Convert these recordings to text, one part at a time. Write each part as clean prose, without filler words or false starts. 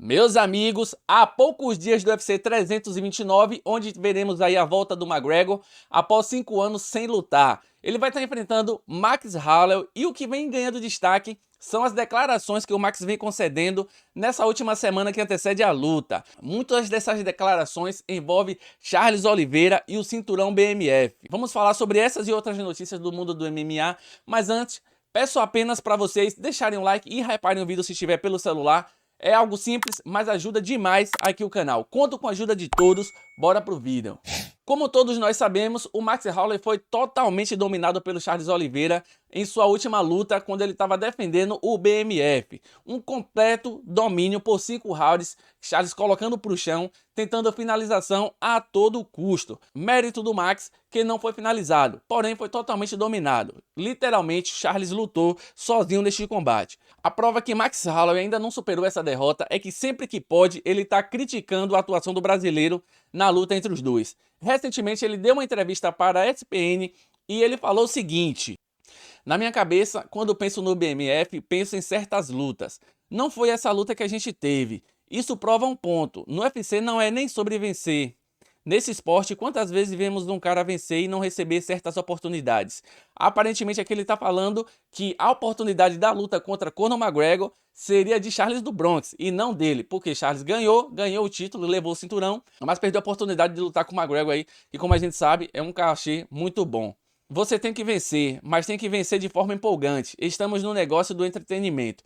Meus amigos, há poucos dias do UFC 329, onde veremos aí a volta do McGregor após 5 anos sem lutar. Ele vai estar enfrentando Max Holloway e o que vem ganhando destaque são as declarações que o Max vem concedendo nessa última semana que antecede a luta. Muitas dessas declarações envolvem Charles Oliveira e o cinturão BMF. Vamos falar sobre essas e outras notícias do mundo do MMA, mas antes, peço apenas para vocês deixarem um like e hyparem o vídeo se estiver pelo celular. É algo simples, mas ajuda demais aqui o canal. Conto com a ajuda de todos, bora pro vídeo. Como todos nós sabemos, o Max Holloway foi totalmente dominado pelo Charles Oliveira em sua última luta, quando ele estava defendendo o BMF. Um completo domínio por 5 rounds, Charles colocando para o chão, tentando a finalização a todo custo. Mérito do Max, que não foi finalizado, porém foi totalmente dominado. Literalmente, Charles lutou sozinho neste combate. A prova que Max Holloway ainda não superou essa derrota é que sempre que pode, ele está criticando a atuação do brasileiro na luta entre os dois. Recentemente ele deu uma entrevista para a ESPN e ele falou o seguinte: na minha cabeça, quando penso no BMF, penso em certas lutas. Não foi essa luta que a gente teve. Isso prova um ponto. No UFC não é nem sobre vencer. Nesse esporte, quantas vezes vemos um cara vencer e não receber certas oportunidades? Aparentemente aqui ele está falando que a oportunidade da luta contra Conor McGregor seria de Charles do Bronx e não dele, porque Charles ganhou o título, levou o cinturão, mas perdeu a oportunidade de lutar com o McGregor aí, que como a gente sabe é um cachê muito bom. Você tem que vencer, mas tem que vencer de forma empolgante. Estamos no negócio do entretenimento.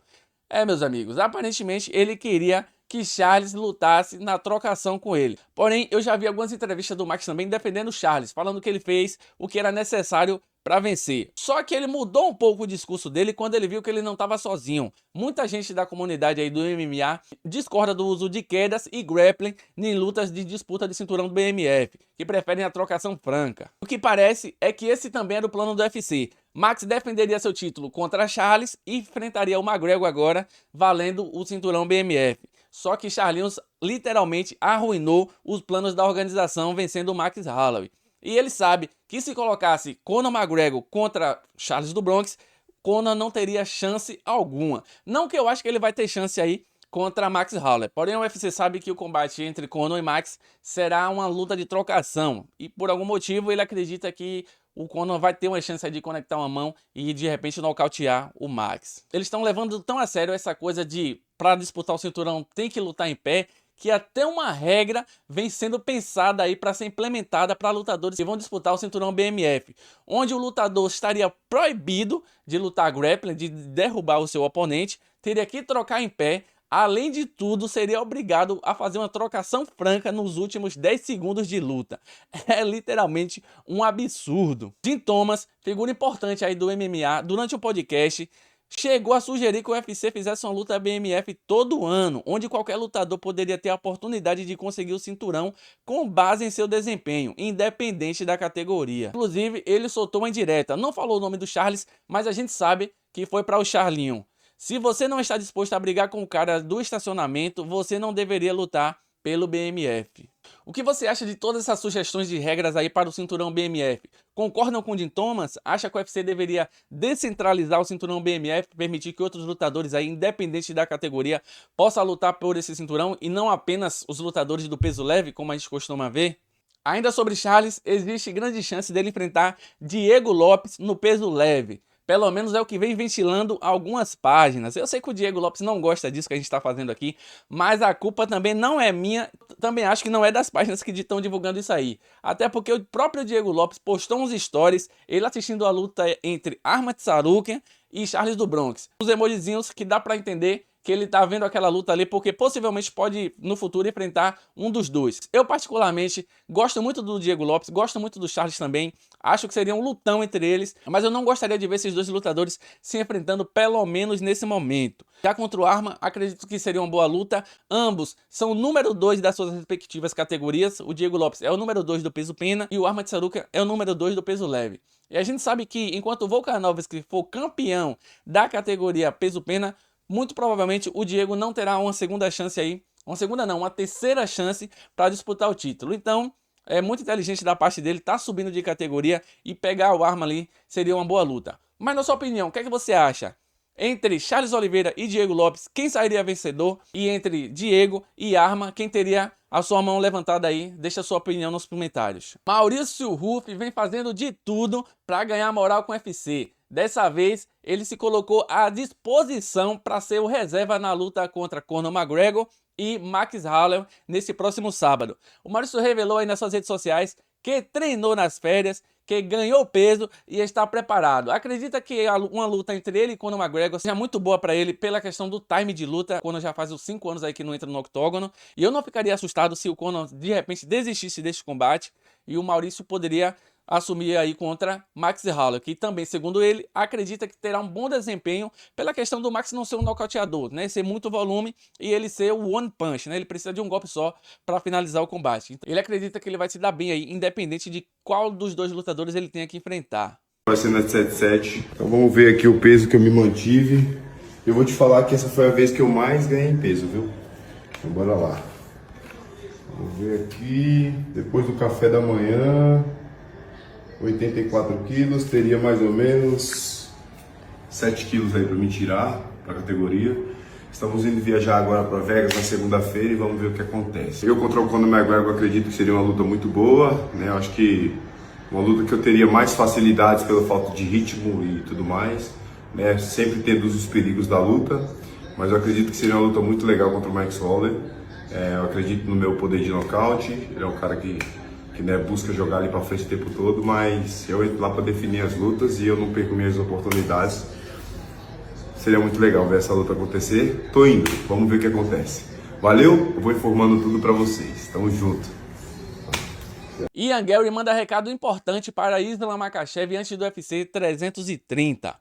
Meus amigos, aparentemente ele queria que Charles lutasse na trocação com ele. Porém, eu já vi algumas entrevistas do Max também defendendo Charles, falando que ele fez o que era necessário para vencer. Só que ele mudou um pouco o discurso dele quando ele viu que ele não estava sozinho. Muita gente da comunidade aí do MMA discorda do uso de quedas e grappling em lutas de disputa de cinturão do BMF, que preferem a trocação franca. O que parece é que esse também era o plano do UFC. Max defenderia seu título contra Charles e enfrentaria o McGregor agora, valendo o cinturão BMF. Só que Charlinhos literalmente arruinou os planos da organização, vencendo o Max Holloway. E ele sabe que se colocasse Conor McGregor contra Charles do Bronx, Conor não teria chance alguma. Não que eu acho que ele vai ter chance aí contra Max Holloway. Porém, o UFC sabe que o combate entre Conor e Max será uma luta de trocação. E por algum motivo ele acredita que o Conor vai ter uma chance de conectar uma mão e de repente nocautear o Max. Eles estão levando tão a sério essa coisa de, para disputar o cinturão, tem que lutar em pé, que até uma regra vem sendo pensada aí para ser implementada para lutadores que vão disputar o cinturão BMF, onde o lutador estaria proibido de lutar grappling, de derrubar o seu oponente, teria que trocar em pé. Além de tudo, seria obrigado a fazer uma trocação franca nos últimos 10 segundos de luta. É literalmente um absurdo. Jim Thomas, figura importante aí do MMA, durante o podcast, chegou a sugerir que o UFC fizesse uma luta BMF todo ano, onde qualquer lutador poderia ter a oportunidade de conseguir o cinturão com base em seu desempenho, independente da categoria. Inclusive, ele soltou uma indireta, não falou o nome do Charles, mas a gente sabe que foi para o Charlinho. Se você não está disposto a brigar com o cara do estacionamento, você não deveria lutar pelo BMF. O que você acha de todas essas sugestões de regras aí para o cinturão BMF? Concordam com o Jim Thomas? Acha que o UFC deveria descentralizar o cinturão BMF, permitir que outros lutadores aí, independente da categoria, possam lutar por esse cinturão e não apenas os lutadores do peso leve, como a gente costuma ver? Ainda sobre Charles, existe grande chance dele enfrentar Diego Lopes no peso leve. Pelo menos é o que vem ventilando algumas páginas. Eu sei que o Diego Lopes não gosta disso que a gente está fazendo aqui, mas a culpa também não é minha. Também acho que não é das páginas que estão divulgando isso aí. Até porque o próprio Diego Lopes postou uns stories, ele assistindo a luta entre Arman Tsarukyan e Charles do Bronx. Os emojizinhos que dá para entender que ele tá vendo aquela luta ali, porque possivelmente pode no futuro enfrentar um dos dois. Eu particularmente gosto muito do Diego Lopes, gosto muito do Charles também, acho que seria um lutão entre eles, mas eu não gostaria de ver esses dois lutadores se enfrentando pelo menos nesse momento. Já contra o Arman, acredito que seria uma boa luta, ambos são o número 2 das suas respectivas categorias, o Diego Lopes é o número 2 do peso pena e o Arman Tsarukyan é o número 2 do peso leve. E a gente sabe que enquanto o Volkanovski for campeão da categoria peso pena, muito provavelmente o Diego não terá uma segunda chance aí, uma terceira chance para disputar o título. Então, é muito inteligente da parte dele, tá subindo de categoria e pegar o Arman ali seria uma boa luta. Mas na sua opinião, o que é que você acha? Entre Charles Oliveira e Diego Lopes, quem sairia vencedor? E entre Diego e Arma, quem teria a sua mão levantada aí? Deixa a sua opinião nos comentários. Maurício Huff vem fazendo de tudo para ganhar moral com o UFC. Dessa vez, ele se colocou à disposição para ser o reserva na luta contra Conor McGregor e Max Holloway nesse próximo sábado. O Maurício revelou aí nas suas redes sociais que treinou nas férias, que ganhou peso e está preparado. Acredita que uma luta entre ele e Conor McGregor seja muito boa para ele pela questão do time de luta. Conor já faz uns 5 anos aí que não entra no octógono. E eu não ficaria assustado se o Conor de repente desistisse deste combate e o Maurício poderia assumir aí contra Max Holloway, que também, segundo ele, acredita que terá um bom desempenho pela questão do Max não ser um nocauteador, né? Ser muito volume e ele ser o one punch, né? Ele precisa de um golpe só para finalizar o combate. Então, ele acredita que ele vai se dar bem aí, independente de qual dos dois lutadores ele tenha que enfrentar. Vai ser na 77. Então vamos ver aqui o peso que eu me mantive. Eu vou te falar que essa foi a vez que eu mais ganhei peso, viu? Então bora lá. Vamos ver aqui. Depois do café da manhã, 84 quilos, teria mais ou menos 7 quilos aí para me tirar para a categoria. Estamos indo viajar agora para Vegas na segunda-feira e vamos ver o que acontece. Eu contra o Conor McGregor acredito que seria uma luta muito boa, né? Eu acho que uma luta que eu teria mais facilidades pela falta de ritmo e tudo mais, né? Sempre tendo os perigos da luta, mas eu acredito que seria uma luta muito legal contra o Max Holloway. Eu acredito no meu poder de nocaute. Ele é um cara que né, busca jogar ali para frente o tempo todo, mas eu entro lá para definir as lutas e eu não perco minhas oportunidades. Seria muito legal ver essa luta acontecer. Tô indo, vamos ver o que acontece. Valeu, eu vou informando tudo para vocês. Tamo junto. Ian Garry manda recado importante para Islam Makhachev antes do UFC 330.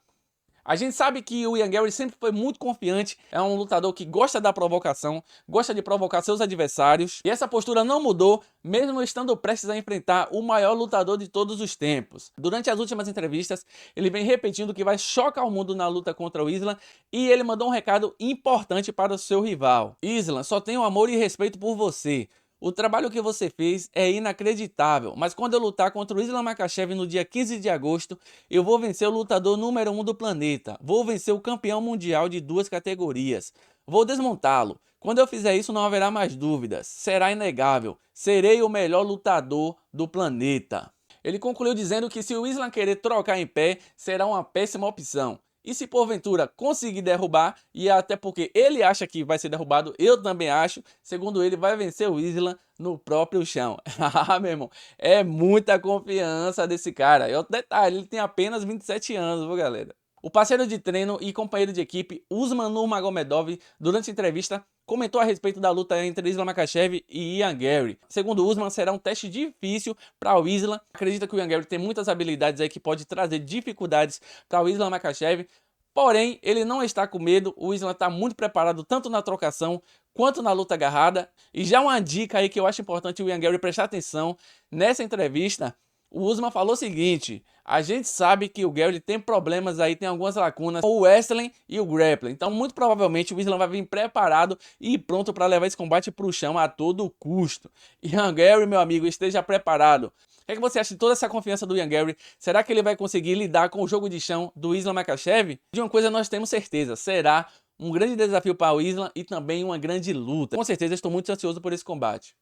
A gente sabe que o Ian Garry sempre foi muito confiante, é um lutador que gosta da provocação, gosta de provocar seus adversários, e essa postura não mudou, mesmo estando prestes a enfrentar o maior lutador de todos os tempos. Durante as últimas entrevistas, ele vem repetindo que vai chocar o mundo na luta contra o Islam, e ele mandou um recado importante para o seu rival. Islam, só tenho amor e respeito por você. O trabalho que você fez é inacreditável, mas quando eu lutar contra o Islam Makhachev no dia 15 de agosto, eu vou vencer o lutador número 1 do planeta. Vou vencer o campeão mundial de 2 categorias. Vou desmontá-lo. Quando eu fizer isso, não haverá mais dúvidas. Será inegável. Serei o melhor lutador do planeta. Ele concluiu dizendo que se o Islam querer trocar em pé, será uma péssima opção. E se porventura conseguir derrubar, e até porque ele acha que vai ser derrubado, eu também acho, segundo ele, vai vencer o Islam no próprio chão. Ah, meu irmão, é muita confiança desse cara. E outro detalhe, ele tem apenas 27 anos, viu, galera? O parceiro de treino e companheiro de equipe, Usman Nurmagomedov, durante a entrevista, comentou a respeito da luta entre Islam Makhachev e Ian Garry. Segundo Usman, será um teste difícil para o Islam. Acredita que o Ian Garry tem muitas habilidades aí que pode trazer dificuldades para o Islam Makhachev. Porém, ele não está com medo, o Islam está muito preparado tanto na trocação quanto na luta agarrada. E já uma dica aí que eu acho importante o Ian Garry prestar atenção nessa entrevista, o Usman falou o seguinte: a gente sabe que o Garry tem problemas aí, tem algumas lacunas com o wrestling e o grappling. Então, muito provavelmente, o Islam vai vir preparado e pronto para levar esse combate para o chão a todo custo. Ian Garry, meu amigo, esteja preparado. O que é que você acha de toda essa confiança do Ian Garry? Será que ele vai conseguir lidar com o jogo de chão do Islam Makhachev? De uma coisa nós temos certeza, será um grande desafio para o Islam e também uma grande luta. Com certeza estou muito ansioso por esse combate.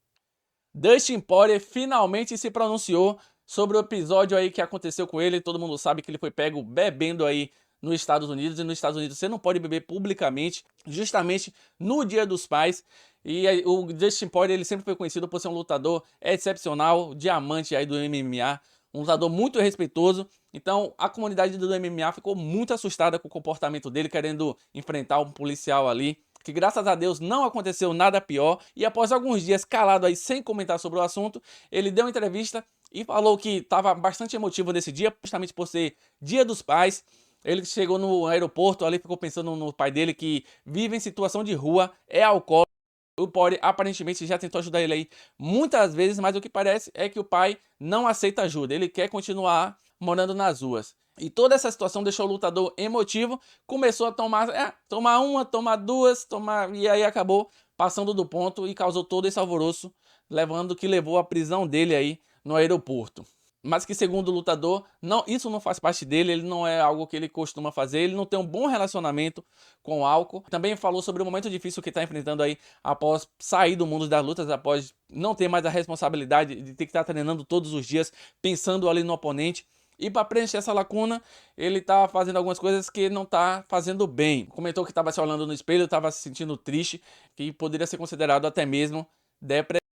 Dustin Poirier finalmente se pronunciou sobre o episódio aí que aconteceu com ele. Todo mundo sabe que ele foi pego bebendo aí nos Estados Unidos, e nos Estados Unidos você não pode beber publicamente, justamente no Dia dos Pais. E o Dustin Poirier, ele sempre foi conhecido por ser um lutador excepcional, diamante aí do MMA, um lutador muito respeitoso. Então a comunidade do MMA ficou muito assustada com o comportamento dele, querendo enfrentar um policial ali, que graças a Deus não aconteceu nada pior. E após alguns dias calado aí sem comentar sobre o assunto, ele deu uma entrevista e falou que estava bastante emotivo nesse dia, justamente por ser Dia dos Pais. Ele chegou no aeroporto ali, ficou pensando no pai dele que vive em situação de rua, é alcoólatra. O Poirier aparentemente já tentou ajudar ele aí muitas vezes, mas o que parece é que o pai não aceita ajuda. Ele quer continuar morando nas ruas. E toda essa situação deixou o lutador emotivo, começou a tomar uma, tomar duas, e aí acabou passando do ponto e causou todo esse alvoroço, levando que levou à prisão dele aí no aeroporto. mas que segundo o lutador, isso não faz parte dele, ele não é algo que ele costuma fazer, ele não tem um bom relacionamento com o álcool. Também falou sobre o momento difícil que está enfrentando aí após sair do mundo das lutas, após não ter mais a responsabilidade de ter que estar treinando todos os dias, pensando ali no oponente. E para preencher essa lacuna, ele tá fazendo algumas coisas que não tá fazendo bem. Comentou que estava se olhando no espelho, estava se sentindo triste, que poderia ser considerado até mesmo depressivo.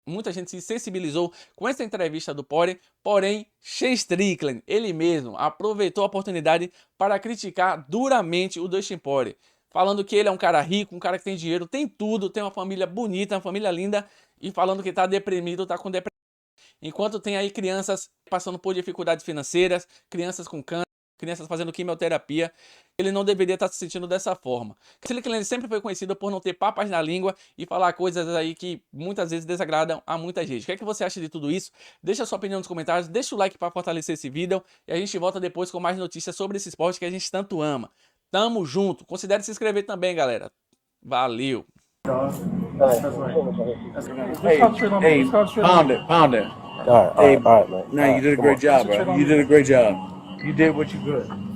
Muita gente se sensibilizou com essa entrevista do Poirier, porém, Sean Strickland, ele mesmo, aproveitou a oportunidade para criticar duramente o Dustin Poirier, falando que ele é um cara rico, um cara que tem dinheiro, tem tudo, tem uma família bonita, uma família linda, e falando que tá deprimido, tá com depressão. Enquanto tem aí crianças passando por dificuldades financeiras, crianças com câncer, crianças fazendo quimioterapia, ele não deveria estar se sentindo dessa forma. Strickland sempre foi conhecido por não ter papas na língua e falar coisas aí que muitas vezes desagradam a muita gente. O que é que você acha de tudo isso? Deixa a sua opinião nos comentários, deixa o like para fortalecer esse vídeo e a gente volta depois com mais notícias sobre esse esporte que a gente tanto ama. Tamo junto. Considere se inscrever também, galera. Valeu. Hey, pound it. All right, man. No, you did a great job, bro. You did a great job. You did what you could.